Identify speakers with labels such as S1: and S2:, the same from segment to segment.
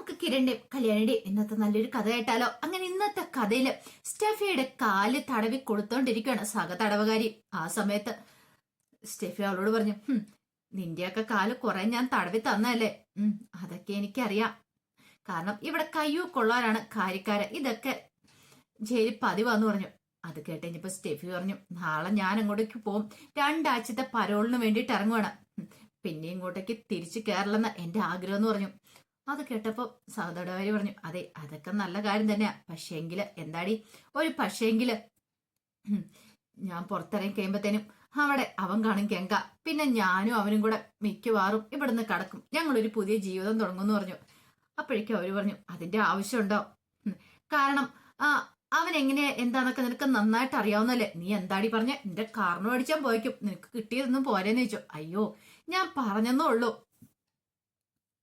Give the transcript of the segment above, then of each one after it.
S1: നമുക്ക് കിരണിന്റെ കല്യാണിന്റെ ഇന്നത്തെ നല്ലൊരു കഥ കേട്ടാലോ. അങ്ങനെ ഇന്നത്തെ കഥയില് സ്റ്റെഫിയുടെ കാല് തടവി കൊടുത്തോണ്ടിരിക്കുകയാണ് സഹ തടവുകാരി. ആ സമയത്ത് സ്റ്റെഫി അവളോട് പറഞ്ഞു, നിന്റെയൊക്കെ കാല് കുറെ ഞാൻ തടവി തന്നല്ലേ. അതൊക്കെ എനിക്കറിയാം. കാരണം ഇവിടെ കയ്യോ കൊള്ളാനാണ് കാര്യക്കാര്. ഇതൊക്കെ ജയിലിൽ പതിവാന്ന് പറഞ്ഞു. അത് കേട്ടുകഴിഞ്ഞപ്പോ സ്റ്റെഫി പറഞ്ഞു, നാളെ ഞാൻ അങ്ങോട്ടേക്ക് പോകും. 2 ആഴ്ചത്തെ പരോളിന് വേണ്ടിയിട്ട് ഇറങ്ങുവാണ്. പിന്നെ ഇങ്ങോട്ടേക്ക് തിരിച്ചു കയറില്ലെന്ന് എന്റെ ആഗ്രഹം എന്ന് പറഞ്ഞു. അത് കേട്ടപ്പോ സഹോദരവാരി പറഞ്ഞു, അതെ അതൊക്കെ നല്ല കാര്യം തന്നെയാ. പക്ഷേങ്കില് എന്താടി ഒരു പക്ഷേങ്കില് ഞാൻ പുറത്തിറങ്ങി കഴിയുമ്പത്തേനും അവിടെ അവൻ കാണും ഗംഗ. പിന്നെ ഞാനും അവനും കൂടെ മിക്കവാറും ഇവിടുന്ന് കടക്കും. ഞങ്ങളൊരു പുതിയ ജീവിതം തുടങ്ങുമെന്ന് പറഞ്ഞു. അപ്പോഴേക്കും അവര് പറഞ്ഞു, അതിന്റെ ആവശ്യമുണ്ടോ? കാരണം അവൻ എങ്ങനെയാ എന്താന്നൊക്കെ നിനക്ക് നന്നായിട്ട് അറിയാവുന്നല്ലേ. നീ എന്താടി പറഞ്ഞ നിന്റെ കാറിന് പഠിച്ചാൻ പോയിക്കും. നിനക്ക് കിട്ടിയതൊന്നും പോരെന്ന് ചോദിച്ചു. അയ്യോ ഞാൻ പറഞ്ഞെന്നേ ഉള്ളൂ.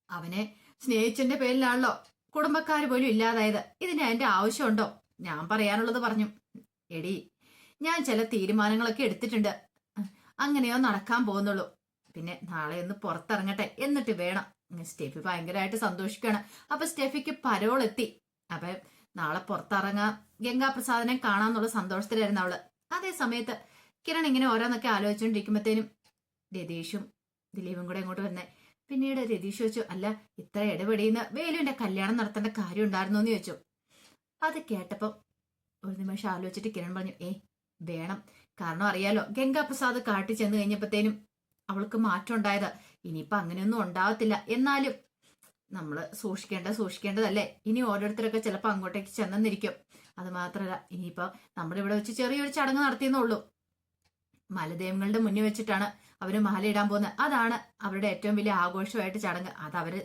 S1: അവനെ സ്നേഹിച്ചതിന്റെ പേരിലാണല്ലോ കുടുംബക്കാര് പോലും ഇല്ലാതായത്. ഇതിന് എന്റെ ആവശ്യമുണ്ടോ? ഞാൻ പറയാനുള്ളത് പറഞ്ഞു. എടി ഞാൻ ചില തീരുമാനങ്ങളൊക്കെ എടുത്തിട്ടുണ്ട്. അങ്ങനെയോ നടക്കാൻ പോകുന്നുള്ളൂ. പിന്നെ നാളെ ഒന്ന് പുറത്തിറങ്ങട്ടെ എന്നിട്ട് വേണം. സ്റ്റെഫി ഭയങ്കരമായിട്ട് സന്തോഷിക്കുകയാണ്. അപ്പൊ സ്റ്റെഫിക്ക് പരോൾ എത്തി. അപ്പൊ നാളെ പുറത്തിറങ്ങാൻ ഗംഗാപ്രസാദിനെ കാണാന്നുള്ള സന്തോഷത്തിലായിരുന്നു അവള്. അതേ സമയത്ത് കിരൺ ഇങ്ങനെ ഓരോന്നൊക്കെ ആലോചിച്ചുകൊണ്ടിരിക്കുമ്പോഴത്തേനും രതീഷും ദിലീപും കൂടെ ഇങ്ങോട്ട് വരുന്നേ. പിന്നീട് രതീഷ് ചോദിച്ചു, അല്ല ഇത്ര ഇടപെടിയുന്ന വേലുവിന്റെ കല്യാണം നടത്തേണ്ട കാര്യം ഉണ്ടായിരുന്നോ എന്ന് ചോദിച്ചു. അത് കേട്ടപ്പം ഒരു നിമിഷം ആലോചിച്ചിട്ട് കിരൺ പറഞ്ഞു, വേണം. കാരണം അറിയാലോ ഗംഗാപ്രസാദ് കാട്ടി ചെന്ന് കഴിഞ്ഞപ്പോഴത്തേനും അവൾക്ക് മാറ്റം ഉണ്ടായത്. ഇനിയിപ്പൊ അങ്ങനെയൊന്നും ഉണ്ടാവത്തില്ല. എന്നാലും നമ്മള് സൂക്ഷിക്കേണ്ടതല്ലേ. ഇനി ഓരോരുത്തരൊക്കെ ചിലപ്പോ അങ്ങോട്ടേക്ക് ചെന്നെന്നിരിക്കും. അത് മാത്രല്ല ഇനിയിപ്പോ നമ്മുടെ ഇവിടെ വെച്ച് ചെറിയൊരു ചടങ്ങ് നടത്തിയെന്നുള്ളൂ. മലദേവങ്ങളുടെ മുന്നിൽ വെച്ചിട്ടാണ് അവര് മാലയിടാൻ പോകുന്നത്. അതാണ് അവരുടെ ഏറ്റവും വലിയ ആഘോഷമായിട്ട് ചടങ്ങ്. അത് അവര്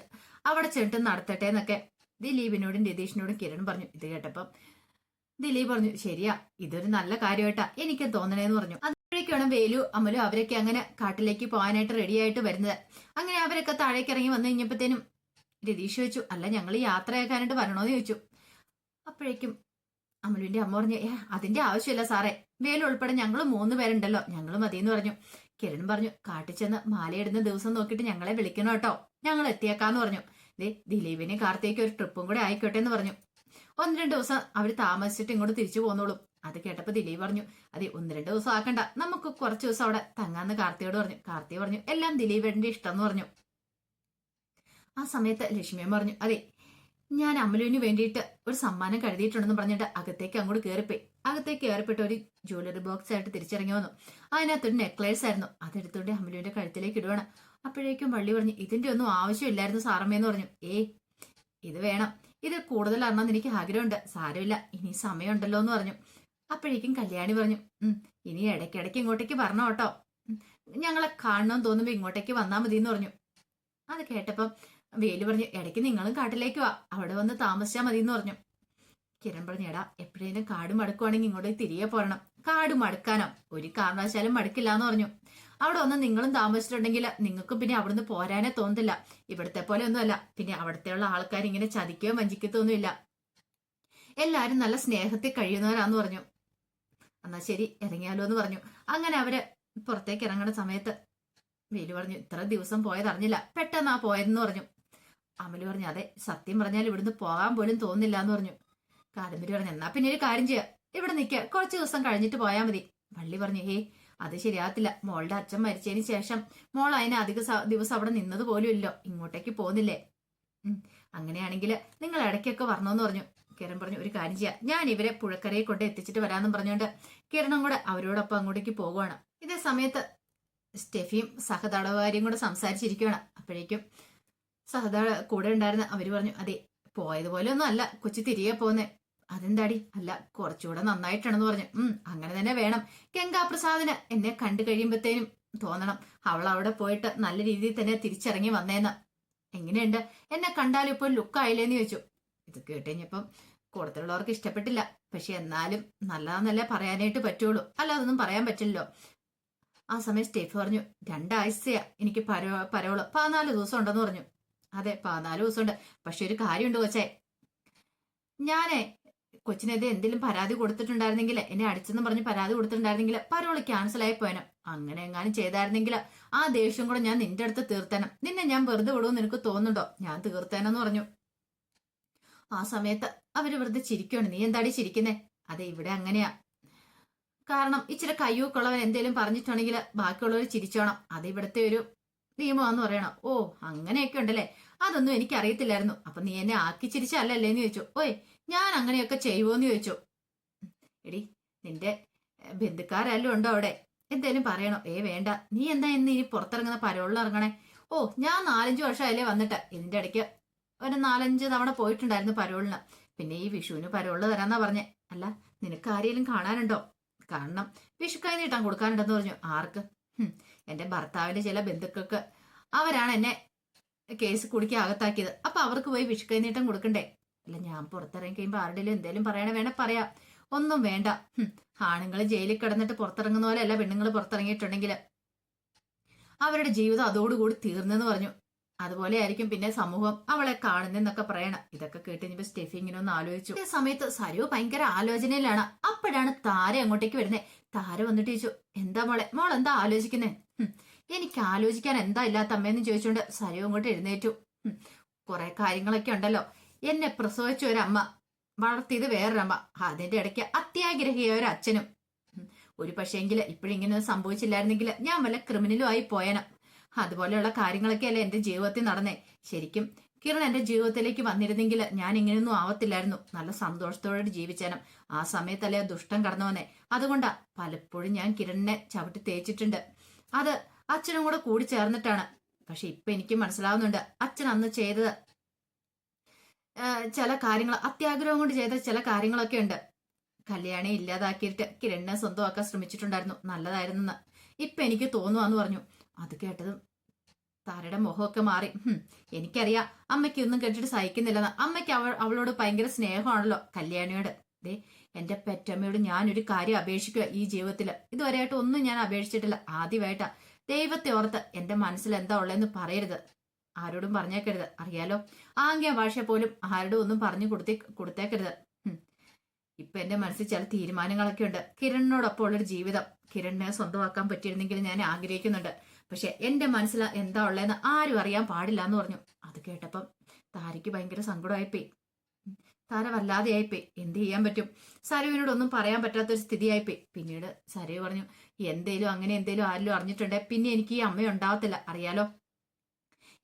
S1: അവിടെ ചെന്നിട്ട് നടത്തട്ടെ എന്നൊക്കെ ദിലീപിനോടും രതീഷിനോടും കിരൺ പറഞ്ഞു. ഇത് കേട്ടപ്പം ദിലീപ് പറഞ്ഞു, ശരിയാ ഇതൊരു നല്ല കാര്യമായിട്ടാ എനിക്ക് തോന്നണേന്ന് പറഞ്ഞു. അപ്പോഴേക്കാണ് വേലു അമലു അവരൊക്കെ അങ്ങനെ കാട്ടിലേക്ക് പോകാനായിട്ട് റെഡിയായിട്ട് വരുന്നത്. അങ്ങനെ അവരൊക്കെ താഴേക്ക് ഇറങ്ങി വന്നു കഴിഞ്ഞപ്പോഴത്തേനും രതീഷ് ചോദിച്ചു, അല്ല ഞങ്ങൾ യാത്രയാക്കാനായിട്ട് വരണോന്ന് ചോദിച്ചു. അപ്പോഴേക്കും അമലുവിന്റെ അമ്മ പറഞ്ഞു, അതിന്റെ ആവശ്യമില്ല സാറേ. വേലു ഉൾപ്പെടെ ഞങ്ങൾ 3 പേരുണ്ടല്ലോ, ഞങ്ങൾ മതിയെന്ന് പറഞ്ഞു. കിരൺ പറഞ്ഞു, കാട്ടിച്ചെന്ന് മാലയിടുന്ന ദിവസം നോക്കിയിട്ട് ഞങ്ങളെ വിളിക്കണം കേട്ടോ, ഞങ്ങൾ എത്തിയേക്കാന്ന് പറഞ്ഞു. ദിലീപിനെ കാർത്തേക്ക് ഒരു ട്രിപ്പും കൂടെ ആയിക്കോട്ടെ എന്ന് പറഞ്ഞു. 1-2 ദിവസം അവര് താമസിച്ചിട്ട് ഇങ്ങോട്ട് തിരിച്ചു പോന്നോളൂ. അത് കേട്ടപ്പോ ദിലീപ് പറഞ്ഞു, അതെ 1-2 ദിവസം ആക്കണ്ട, നമുക്ക് കുറച്ച് ദിവസം അവിടെ തങ്ങാന്ന് കാർത്തിയോട് പറഞ്ഞു. കാർത്തി പറഞ്ഞു, എല്ലാം ദിലീപിന്റെ ഇഷ്ടം എന്ന് പറഞ്ഞു. ആ സമയത്ത് ലക്ഷ്മിയമ്മ പറഞ്ഞു, അതെ ഞാൻ അമലുവിന് വേണ്ടിയിട്ട് ഒരു സമ്മാനം കരുതിയിട്ടുണ്ടെന്ന് പറഞ്ഞിട്ട് അകത്തേക്ക് അങ്ങോട്ട് കയറിപ്പോയി. അകത്തേക്ക് കയറിപ്പെട്ട് ഒരു ജ്വല്ലറി ബോക്സ് ആയിട്ട് തിരിച്ചിറങ്ങി വന്നു. അതിനകത്തൊരു നെക്ലേസ് ആയിരുന്നു. അതെടുത്തോണ്ട് അമലുവിന്റെ കഴുത്തിലേക്ക് ഇടുവാണ്. അപ്പോഴേക്കും വള്ളി പറഞ്ഞു, ഇതിന്റെ ഒന്നും ആവശ്യമില്ലായിരുന്നു സാറമ്മയെന്ന് പറഞ്ഞു. ഇത് വേണം, ഇത് കൂടുതൽ അറിയണമെന്ന് എനിക്ക് ആഗ്രഹമുണ്ട്. സാരമില്ല, ഇനി സമയമുണ്ടല്ലോ എന്ന് പറഞ്ഞു. അപ്പോഴേക്കും കല്യാണി പറഞ്ഞു, ഇനി ഇടയ്ക്കിടയ്ക്ക് ഇങ്ങോട്ടേക്ക് വരണം കേട്ടോ, ഞങ്ങളെ കാണണമെന്ന് തോന്നുമ്പോ ഇങ്ങോട്ടേക്ക് വന്നാൽ മതി എന്ന് പറഞ്ഞു. അത് കേട്ടപ്പം വേലു പറഞ്ഞു, ഇടയ്ക്ക് നിങ്ങളും കാട്ടിലേക്ക് വാ, അവിടെ വന്ന് താമസിച്ചാൽ മതി എന്ന് പറഞ്ഞു. കിരൺ പറഞ്ഞു, എടാ എപ്പോഴേലും കാട് മടുക്കുവാണെങ്കിൽ ഇങ്ങോട്ടേക്ക് തിരികെ പോരണം. കാട് മടുക്കാനോ ഒരു കാരണവശാലും മടുക്കില്ല എന്ന് പറഞ്ഞു. അവിടെ വന്ന് നിങ്ങളും താമസിച്ചിട്ടുണ്ടെങ്കിൽ നിങ്ങൾക്കും പിന്നെ അവിടുന്ന് പോരാനേ തോന്നില്ല. ഇവിടത്തെ പോലെ ഒന്നുമല്ല. പിന്നെ അവിടത്തെയുള്ള ആൾക്കാർ ഇങ്ങനെ ചതിക്കുകയോ വഞ്ചിക്കത്തൊന്നുമില്ല. എല്ലാരും നല്ല സ്നേഹത്തിൽ കഴിയുന്നവരാന്ന് പറഞ്ഞു. എന്നാ ശരി ഇറങ്ങിയാലോ എന്ന് പറഞ്ഞു. അങ്ങനെ അവര് പുറത്തേക്ക് ഇറങ്ങുന്ന സമയത്ത് വേലു പറഞ്ഞു, ഇത്ര ദിവസം പോയതറിഞ്ഞില്ല, പെട്ടെന്നാ പോയതെന്ന് പറഞ്ഞു. അമല് പറഞ്ഞു, അതെ സത്യം പറഞ്ഞാൽ ഇവിടുന്ന് പോകാൻ പോലും തോന്നില്ല എന്ന് പറഞ്ഞു. കാദംബരി പറഞ്ഞു, എന്നാ പിന്നെ ഒരു കാര്യം ചെയ്യാം, ഇവിടെ നിൽക്കുക, കുറച്ച് ദിവസം കഴിഞ്ഞിട്ട് പോയാൽ മതി. വള്ളി പറഞ്ഞു, അത് ശരിയാകത്തില്ല. മോളുടെ അച്ഛൻ മരിച്ചതിന് ശേഷം മോൾ അതിന് അധിക ദിവസം അവിടെ നിന്നത് പോലും ഇല്ലോ, ഇങ്ങോട്ടേക്ക് പോകുന്നില്ലേ. അങ്ങനെയാണെങ്കിൽ നിങ്ങൾ ഇടയ്ക്കൊക്കെ വരണമെന്ന് പറഞ്ഞു. കിരൺ പറഞ്ഞു, ഒരു കാര്യം ചെയ്യാം, ഞാൻ ഇവരെ പുഴക്കരയെ കൊണ്ട് എത്തിച്ചിട്ട് വരാമെന്നും പറഞ്ഞുകൊണ്ട് കിരണും കൂടെ അവരോടൊപ്പം അങ്ങോട്ടേക്ക് പോകുവാണ്. ഇതേ സമയത്ത് സ്റ്റെഫിയും സഹതടവുകാരിയും കൂടെ സംസാരിച്ചിരിക്കുകയാണ്. അപ്പോഴേക്കും കൂടെ ഉണ്ടായിരുന്ന അവര് പറഞ്ഞു, അതെ പോയതുപോലെ ഒന്നും അല്ല കൊച്ചി തിരികെ പോന്നെ. അതെന്താടി? അല്ല കുറച്ചുകൂടെ നന്നായിട്ടാണെന്ന് പറഞ്ഞു. അങ്ങനെ തന്നെ വേണം. ഗംഗാപ്രസാദിന് എന്നെ കണ്ടു കഴിയുമ്പോഴത്തേനും തോന്നണം അവൾ അവിടെ പോയിട്ട് നല്ല രീതിയിൽ തന്നെ തിരിച്ചിറങ്ങി വന്നേന്ന്. എങ്ങനെയുണ്ട് എന്നെ കണ്ടാലും ഇപ്പോൾ ലുക്കായില്ലേന്ന് ചോദിച്ചു. ഇത് കേട്ടുകഴിഞ്ഞപ്പം കൂടത്തിലുള്ളവർക്ക് ഇഷ്ടപ്പെട്ടില്ല. പക്ഷെ എന്നാലും നല്ലതാന്നല്ലേ പറയാനായിട്ട് പറ്റുള്ളൂ, അല്ല അതൊന്നും പറയാൻ പറ്റില്ലല്ലോ. ആ സമയം സ്റ്റെഫി പറഞ്ഞു, 2 ആഴ്ചയാ എനിക്ക് പരോള്, 14 ദിവസം ഉണ്ടെന്ന് പറഞ്ഞു. അതെ 14 ദിവസമുണ്ട്. പക്ഷെ ഒരു കാര്യമുണ്ട് കൊച്ചേ, ഞാനേ കൊച്ചിനെതിരെ എന്തെങ്കിലും പരാതി കൊടുത്തിട്ടുണ്ടായിരുന്നെങ്കിൽ, എന്നെ അടിച്ചെന്ന് പറഞ്ഞ് പരാതി കൊടുത്തിട്ടുണ്ടായിരുന്നെങ്കിൽ പരോള് ക്യാൻസൽ ആയി പോയനം. അങ്ങനെ എങ്ങാനും ചെയ്തായിരുന്നെങ്കിൽ ആ ദേഷ്യം കൂടെ ഞാൻ നിന്റെ അടുത്ത് തീർത്തേനം. നിന്നെ ഞാൻ വെറുതെ വിടുമെന്ന് നിനക്ക് തോന്നുന്നുണ്ടോ? ഞാൻ തീർത്തേനെന്ന് പറഞ്ഞു. ആ സമയത്ത് അവര് വെറുതെ ചിരിക്കുകയാണ്. നീ എന്താടി ചിരിക്കുന്നേ? അതെ, ഇവിടെ അങ്ങനെയാ. കാരണം ഇച്ചിരി കയ്യൂക്കുള്ളവൻ എന്തേലും പറഞ്ഞിട്ടുണ്ടെങ്കിൽ ബാക്കിയുള്ളവർ ചിരിച്ചോണം. അത് ഇവിടുത്തെ ഒരു നിയമമാന്ന് പറയണം. ഓ, അങ്ങനെയൊക്കെ ഉണ്ടല്ലേ, അതൊന്നും എനിക്ക് അറിയത്തില്ലായിരുന്നു. അപ്പൊ നീ എന്നെ ആക്കി ചിരിച്ചല്ലേ എന്ന് ചോദിച്ചു. ഓയ്, ഞാൻ അങ്ങനെയൊക്കെ ചെയ്യുമോന്ന് ചോദിച്ചു. എടി, നിന്റെ ബന്ധുക്കാരെല്ലാം ഉണ്ടോ അവിടെ? എന്തേലും പറയണോ? വേണ്ട. നീ എന്താ ഇന്ന് ഇനി പുറത്തിറങ്ങുന്ന പരോളിൽ ഇറങ്ങണേ? ഓ, ഞാൻ 4-5 വർഷമായില്ലേ വന്നിട്ട്. ഇതിന്റെ ഇടയ്ക്ക് ഒരു 4-5 തവണ പോയിട്ടുണ്ടായിരുന്നു പരോളിന്. പിന്നെ ഈ വിഷുവിന് പരോളിൽ തരാന്നാ പറഞ്ഞേ. അല്ല, നിനക്ക് ആരെങ്കിലും കാണാനുണ്ടോ? കാരണം വിഷുക്കായി നീട്ടാൻ കൊടുക്കാനുണ്ടെന്ന് പറഞ്ഞു. ആർക്ക്? എന്റെ ഭർത്താവിന്റെ ചില ബന്ധുക്കൾക്ക്. അവരാണ് എന്നെ കേസ് കുടുക്കി അകത്താക്കിയത്. അപ്പൊ അവർക്ക് പോയി വിഷുക്കായി നീട്ടം കൊടുക്കണ്ടേ? അല്ല, ഞാൻ പുറത്തിറങ്ങി കഴിയുമ്പോ ആരുടെയും എന്തേലും പറയണ വേണേ പറയാം. ഒന്നും വേണ്ട. ആണുങ്ങൾ ജയിലിൽ കിടന്നിട്ട് പുറത്തിറങ്ങുന്ന പോലെ അല്ല പെണ്ണുങ്ങൾ പുറത്തിറങ്ങിയിട്ടുണ്ടെങ്കിൽ അവരുടെ ജീവിതം അതോടുകൂടി തീർന്നെന്ന് പറഞ്ഞു. അതുപോലെ ആയിരിക്കും പിന്നെ സമൂഹം അവളെ കാണുന്നെന്നൊക്കെ പറയണം. ഇതൊക്കെ കേട്ട് ഇനിയിപ്പോ സ്റ്റെഫി ഇങ്ങനെ ഒന്ന് ആലോചിച്ചു. ഈ സമയത്ത് സരു ഭയങ്കര ആലോചനയിലാണ്. അപ്പോഴാണ് താര അങ്ങോട്ടേക്ക് വരുന്നേ. താര വന്നിട്ട് ചോദിച്ചു, എന്താ മോൾ എന്താ ആലോചിക്കുന്നേ? എനിക്ക് ആലോചിക്കാൻ എന്താ ഇല്ലാത്ത അമ്മയെന്ന് ചോദിച്ചുകൊണ്ട് സരു അങ്ങോട്ട് എഴുന്നേറ്റു. കുറെ കാര്യങ്ങളൊക്കെ ഉണ്ടല്ലോ. എന്നെ പ്രസവിച്ച ഒരമ്മ, വളർത്തിയത് വേറൊരമ്മ, അതിന്റെ ഇടയ്ക്ക് അത്യാഗ്രഹിയായ ഒരു അച്ഛനും. ഒരു പക്ഷേങ്കിൽ ഇപ്പോഴിങ്ങനെ സംഭവിച്ചില്ലായിരുന്നെങ്കിൽ ഞാൻ വല്ല ക്രിമിനലും ആയി പോയനം. അതുപോലെയുള്ള കാര്യങ്ങളൊക്കെ അല്ലേ എന്റെ ജീവിതത്തിൽ നടന്നേ. ശരിക്കും കിരൺ എന്റെ ജീവിതത്തിലേക്ക് വന്നിരുന്നെങ്കിൽ ഞാൻ ഇങ്ങനെയൊന്നും ആവത്തില്ലായിരുന്നു. നല്ല സന്തോഷത്തോടെ ജീവിച്ചാനും. ആ സമയത്തല്ലേ ദുഷ്ടം കടന്നു വന്നേ. അതുകൊണ്ടാ പലപ്പോഴും ഞാൻ കിരണിനെ ചവിട്ടി തേച്ചിട്ടുണ്ട്. അത് അച്ഛനും കൂടെ കൂടി ചേർന്നിട്ടാണ്. പക്ഷെ ഇപ്പൊ എനിക്ക് മനസ്സിലാവുന്നുണ്ട്, അച്ഛൻ അന്ന് ചെയ്തത് ചില കാര്യങ്ങൾ, അത്യാഗ്രഹം കൊണ്ട് ചെയ്ത ചില കാര്യങ്ങളൊക്കെ ഉണ്ട്. കല്യാണി ഇല്ലാതാക്കിയിട്ട് കിരണിനെ സ്വന്തമാക്കാൻ ശ്രമിച്ചിട്ടുണ്ടായിരുന്നു. നല്ലതായിരുന്നെന്ന് ഇപ്പൊ എനിക്ക് തോന്നുവാന്ന് പറഞ്ഞു. അത് കേട്ടതും താരയുടെ മുഖമൊക്കെ മാറി. എനിക്കറിയാം അമ്മയ്ക്ക് ഒന്നും കേട്ടിട്ട് സഹിക്കുന്നില്ലെന്ന്. അമ്മയ്ക്ക് അവളോട് ഭയങ്കര സ്നേഹമാണല്ലോ കല്യാണിയോട്. ദേ, എന്റെ പെറ്റമ്മയോട് ഞാനൊരു കാര്യം അപേക്ഷിക്കുക. ഈ ജീവിതത്തിൽ ഇതുവരെയായിട്ട് ഒന്നും ഞാൻ അപേക്ഷിച്ചിട്ടില്ല. ആദ്യമായിട്ടാ. ദൈവത്തെ ഓർത്ത് എന്റെ മനസ്സിൽ എന്താ ഉള്ളതെന്ന് പറയരുത്. ആരോടും പറഞ്ഞേക്കരുത്. അറിയാലോ, ആംഗ്യ ഭാഷ പോലും ആരോടും ഒന്നും പറഞ്ഞു കൊടുത്തേക്കരുത്. ഇപ്പൊ എന്റെ മനസ്സിൽ ചില തീരുമാനങ്ങളൊക്കെ ഉണ്ട്. കിരണിനോടൊപ്പം ഉള്ളൊരു ജീവിതം കിരണിനെ സ്വന്തമാക്കാൻ പറ്റിയിരുന്നെങ്കിൽ ഞാൻ ആഗ്രഹിക്കുന്നുണ്ട്. പക്ഷെ എന്റെ മനസ്സിൽ എന്താ ഉള്ളതെന്ന് ആരും അറിയാൻ പാടില്ല എന്ന് പറഞ്ഞു. അത് കേട്ടപ്പം താരയ്ക്ക് ഭയങ്കര സങ്കടമായിപ്പോയി. താര വല്ലാതെയായിപ്പോയി. എന്ത് ചെയ്യാൻ പറ്റും? സരുവിനോടൊന്നും പറയാൻ പറ്റാത്തൊരു സ്ഥിതിയായിപ്പോയി. പിന്നീട് സരു പറഞ്ഞു, എന്തേലും അങ്ങനെ എന്തേലും ആരെങ്കിലും അറിഞ്ഞിട്ടുണ്ടെ പിന്നെ എനിക്ക് ഈ അമ്മ ഉണ്ടാവത്തില്ല. അറിയാലോ,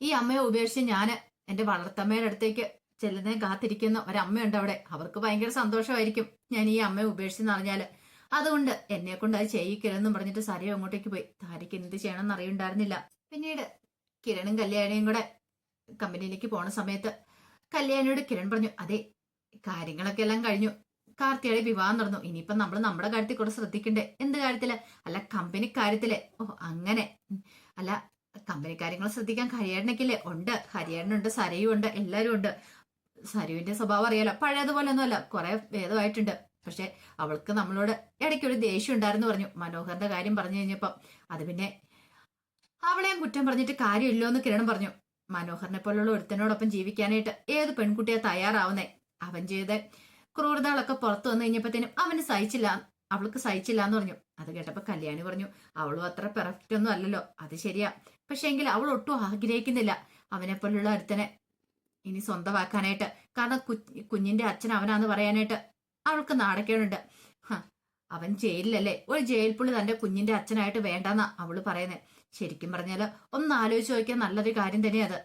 S1: ഈ അമ്മയെ ഉപേക്ഷിച്ച് ഞാൻ എന്റെ വളർത്തമ്മയുടെ അടുത്തേക്ക് ചെല്ലുന്നേ കാത്തിരിക്കുന്ന ഒരമ്മയുണ്ട് അവിടെ. അവർക്ക് ഭയങ്കര സന്തോഷമായിരിക്കും ഞാൻ ഈ അമ്മയെ ഉപേക്ഷിച്ചെന്ന് അറിഞ്ഞാല്. അതുകൊണ്ട് എന്നെ കൊണ്ട് അത് ചെയ്യിക്കരുതെന്നും പറഞ്ഞിട്ട് സരയോ അങ്ങോട്ടേക്ക് പോയി. താരയ്ക്ക് എന്ത് ചെയ്യണമെന്ന് അറിയുണ്ടായിരുന്നില്ല. പിന്നീട് കിരണും കല്യാണിയും കൂടെ കമ്പനിയിലേക്ക് പോണ സമയത്ത് കല്യാണിയോട് കിരൺ പറഞ്ഞു, അതെ, കാര്യങ്ങളൊക്കെ എല്ലാം കഴിഞ്ഞു. കാർത്തിയുടെ വിവാഹം നടന്നു. ഇനിയിപ്പം നമ്മൾ നമ്മുടെ കാര്യത്തിൽ കൂടെ ശ്രദ്ധിക്കണ്ടേ? എന്ത് കാര്യത്തില്? അല്ല, കമ്പനി കാര്യത്തില്. ഓ, അങ്ങനെ. അല്ല, കമ്പനി കാര്യങ്ങൾ ശ്രദ്ധിക്കാൻ ഹരിയേട്ടനൊക്കെയല്ലേ? ഉണ്ട്, ഹരിയേട്ടനുണ്ട്, സരയും ഉണ്ട്, എല്ലാരും ഉണ്ട്. സരുവിന്റെ സ്വഭാവം അറിയാലോ, പഴയതുപോലെ ഒന്നുമല്ല, കുറെ ഭേദമായിട്ടുണ്ട്. പക്ഷെ അവൾക്ക് നമ്മളോട് ഇടയ്ക്കൊരു ദേഷ്യം ഉണ്ടായിരുന്നു പറഞ്ഞു. മനോഹറിന്റെ കാര്യം പറഞ്ഞു കഴിഞ്ഞപ്പോ അത് പിന്നെ അവളെയും കുറ്റം പറഞ്ഞിട്ട് കാര്യമില്ലോ എന്ന് കിരണം പറഞ്ഞു. മനോഹറിനെ പോലുള്ള ഒരുത്തനോടൊപ്പം ജീവിക്കാനായിട്ട് ഏത് പെൺകുട്ടിയെ തയ്യാറാവുന്നേ? അവൻ ചെയ്ത ക്രൂരതകളൊക്കെ പുറത്തു വന്നു കഴിഞ്ഞപ്പോഴത്തേനും അവൾക്ക് സഹിച്ചില്ല എന്ന് പറഞ്ഞു. അത് കേട്ടപ്പോ കല്യാണി പറഞ്ഞു, അവളും അത്ര പെർഫെക്റ്റ് ഒന്നും അല്ലല്ലോ. അത് ശരിയാ. പക്ഷെ എങ്കിൽ അവൾ ഒട്ടും ആഗ്രഹിക്കുന്നില്ല അവനെ പോലുള്ള ഒരുത്തനെ ഇനി സ്വന്തമാക്കാനായിട്ട്. കാരണം കുഞ്ഞിന്റെ അച്ഛൻ അവനാന്ന് പറയാനായിട്ട് അവൾക്ക് നാടക്കേടുണ്ട്. അവൻ ജയിലിലല്ലേ? ഒരു ജയിൽ പുള്ളി തന്റെ കുഞ്ഞിന്റെ അച്ഛനായിട്ട് വേണ്ടെന്നാ അവള് പറയുന്നത്. ശരിക്കും പറഞ്ഞാല് ഒന്ന് ആലോചിച്ച് നോക്കിയാൽ നല്ലൊരു കാര്യം തന്നെയാ അത്.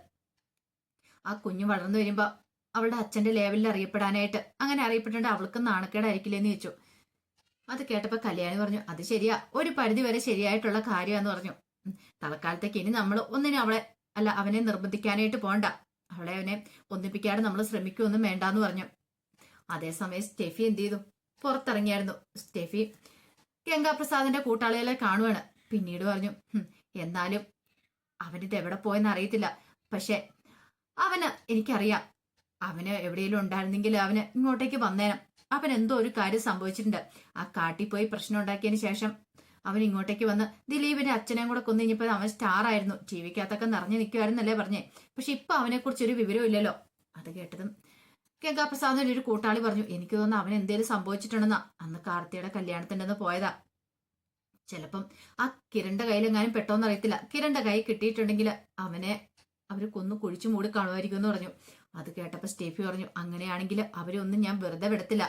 S1: ആ കുഞ്ഞു വളർന്നു വരുമ്പോ അവളുടെ അച്ഛന്റെ ലേവലിൽ അറിയപ്പെടാനായിട്ട്, അങ്ങനെ അറിയപ്പെട്ടിട്ട് അവൾക്ക് നാണക്കേടായിരിക്കില്ലെന്ന് ചോദിച്ചു. അത് കേട്ടപ്പോ കല്യാണി പറഞ്ഞു, അത് ശരിയാ, ഒരു പരിധി വരെ ശരിയായിട്ടുള്ള കാര്യമാന്ന് പറഞ്ഞു. തൽക്കാലത്തേക്ക് ഇനി നമ്മൾ ഒന്നിനും അവനെ നിർബന്ധിക്കാനായിട്ട് പോണ്ട. അവനെ ഒന്നിപ്പിക്കാതെ നമ്മൾ ശ്രമിക്കുമൊന്നും വേണ്ടാന്ന് പറഞ്ഞു. അതേസമയം സ്റ്റെഫി എന്ത് ചെയ്തു? പുറത്തിറങ്ങിയായിരുന്നു. സ്റ്റെഫി ഗംഗാപ്രസാദിന്റെ കൂട്ടാളികളെ കാണുവാണ്. പിന്നീട് പറഞ്ഞു, എന്നാലും അവനിത് എവിടെ പോയെന്ന് അറിയത്തില്ല. പക്ഷെ എനിക്കറിയാം, അവന് എവിടെയെങ്കിലും ഉണ്ടായിരുന്നെങ്കിൽ അവന് ഇങ്ങോട്ടേക്ക് വന്നേനം. അവൻ എന്തോ ഒരു കാര്യം സംഭവിച്ചിട്ടുണ്ട്. ആ കാട്ടിൽ പോയി പ്രശ്നം ഉണ്ടാക്കിയതിന് ശേഷം അവൻ ഇങ്ങോട്ടേക്ക് വന്ന് ദിലീപിന്റെ അച്ഛനെയും കൂടെ കൊന്നു കഴിഞ്ഞപ്പോ അവൻ സ്റ്റാർ ആയിരുന്നു, ജീവിക്കകത്തൊക്കെ നിറഞ്ഞു നിൽക്കുമായിരുന്നല്ലേ പറഞ്ഞേ. പക്ഷെ ഇപ്പൊ അവനെ കുറിച്ച് ഒരു വിവരവും ഇല്ലല്ലോ. അത് കേട്ടതും ഗംഗാപ്രസാദിന്റെ ഒരു കൂട്ടാളി പറഞ്ഞു, എനിക്ക് തോന്നുന്നു അവൻ എന്തേലും സംഭവിച്ചിട്ടുണ്ടെന്നാ. അന്ന് കാർത്തിയുടെ കല്യാണത്തിൻ്റെ പോയതാ. ചിലപ്പം ആ കിരണിന്റെ കയ്യിലെങ്ങാനും പെട്ടോന്ന് അറിയത്തില്ല. കിരണിന്റെ കൈ കിട്ടിയിട്ടുണ്ടെങ്കിൽ അവനെ അവര് കൊന്നു കുഴിച്ചു മൂടി കാണുമായിരിക്കും എന്ന് പറഞ്ഞു. അത് കേട്ടപ്പോൾ സ്റ്റെഫി പറഞ്ഞു, അങ്ങനെയാണെങ്കിൽ അവരൊന്നും ഞാൻ വെറുതെ വിടത്തില്ല.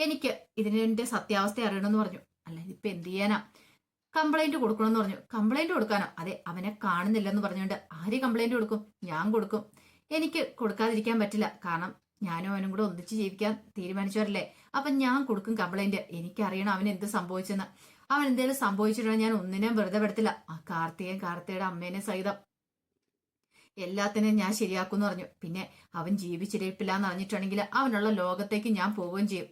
S1: എനിക്ക് ഇതിന്റെ സത്യാവസ്ഥ അറിയണമെന്ന് പറഞ്ഞു. അല്ല ഇതിപ്പോ എന്ത് ചെയ്യാനാ? കംപ്ലൈന്റ് കൊടുക്കണമെന്ന് പറഞ്ഞു. കംപ്ലൈന്റ് കൊടുക്കാനോ? അതെ, അവനെ കാണുന്നില്ലെന്ന് പറഞ്ഞുകൊണ്ട് ആര് കംപ്ലൈന്റ് കൊടുക്കും? ഞാൻ കൊടുക്കും. എനിക്ക് കൊടുക്കാതിരിക്കാൻ പറ്റില്ല. കാരണം ഞാനും അവനും കൂടെ ഒന്നിച്ച് ജീവിക്കാൻ തീരുമാനിച്ചവരല്ലേ. അപ്പൊ ഞാൻ കൊടുക്കും കംപ്ലൈന്റ്. എനിക്കറിയണം അവൻ എന്ത് സംഭവിച്ചെന്ന്. അവൻ എന്തെങ്കിലും സംഭവിച്ചിട്ടുണ്ടെങ്കിൽ ഞാൻ ഒന്നിനെയും വെറുതെ പെടത്തില്ല. ആ കാർത്തികയുടെ അമ്മേനെ സഹിതം എല്ലാത്തിനെയും ഞാൻ ശരിയാക്കുമെന്ന് പറഞ്ഞു. പിന്നെ അവൻ ജീവിച്ചിരിപ്പില്ലാന്ന് അറിഞ്ഞിട്ടുണ്ടെങ്കിൽ അവനുള്ള ലോകത്തേക്ക് ഞാൻ പോവുകയും ചെയ്യും.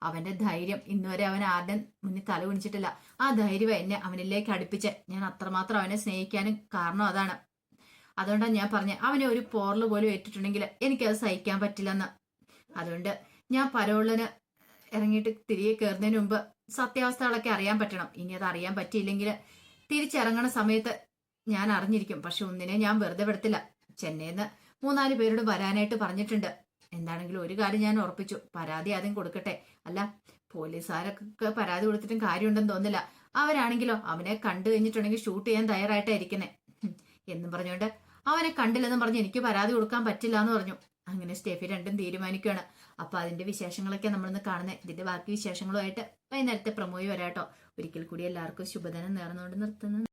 S1: അവന്റെ ധൈര്യം ഇന്നുവരെ അവൻ ആരുടെ മുന്നിൽ തല കുനിച്ചിട്ടില്ല. ആ ധൈര്യം എന്നെ അവനിലേക്ക് അടുപ്പിച്ച് ഞാൻ അത്രമാത്രം അവനെ സ്നേഹിക്കാനും കാരണം അതാണ്. അതുകൊണ്ടാണ് ഞാൻ പറഞ്ഞത്, അവനെ ഒരു പോറൽ പോലും ഏറ്റിട്ടുണ്ടെങ്കിൽ എനിക്കത് സഹിക്കാൻ പറ്റില്ലെന്ന്. അതുകൊണ്ട് ഞാൻ പരോളിന് ഇറങ്ങിയിട്ട് തിരികെ കയറുന്നതിന് മുമ്പ് സത്യാവസ്ഥകളൊക്കെ അറിയാൻ പറ്റണം. ഇനി അത് അറിയാൻ പറ്റിയില്ലെങ്കിൽ തിരിച്ചിറങ്ങണ സമയത്ത് ഞാൻ അറിഞ്ഞിരിക്കും. പക്ഷെ ഒന്നിനെ ഞാൻ വെറുതെ വിടത്തില്ല. ചെന്നൈന്ന് 3-4 പേരോട് വരാനായിട്ട് പറഞ്ഞിട്ടുണ്ട്. എന്താണെങ്കിലും ഒരു കാര്യം ഞാൻ ഉറപ്പിച്ചു, പരാതി ആദ്യം കൊടുക്കട്ടെ. അല്ല, പോലീസുകാരൊക്കെ പരാതി കൊടുത്തിട്ടും കാര്യമുണ്ടെന്ന് തോന്നില്ല. അവരാണെങ്കിലോ അവനെ കണ്ടു കഴിഞ്ഞിട്ടുണ്ടെങ്കിൽ ഷൂട്ട് ചെയ്യാൻ തയ്യാറായിട്ടായിരിക്കുന്നേ എന്നും പറഞ്ഞുകൊണ്ട് അവനെ കണ്ടില്ലെന്നും പറഞ്ഞ് എനിക്ക് പരാതി കൊടുക്കാൻ പറ്റില്ല എന്ന് പറഞ്ഞു. അങ്ങനെ സ്റ്റെഫി രണ്ടും തീരുമാനിക്കുകയാണ്. അപ്പൊ അതിന്റെ വിശേഷങ്ങളൊക്കെ നമ്മളിന്ന് കാണുന്നത്. ഇതിന്റെ ബാക്കി വിശേഷങ്ങളുമായിട്ട് വൈകുന്നേരത്തെ പ്രമോയി വരാട്ടോ. ഒരിക്കൽ കൂടി എല്ലാവർക്കും ശുഭദിനം നേർന്നുകൊണ്ട് നിർത്തുന്നു.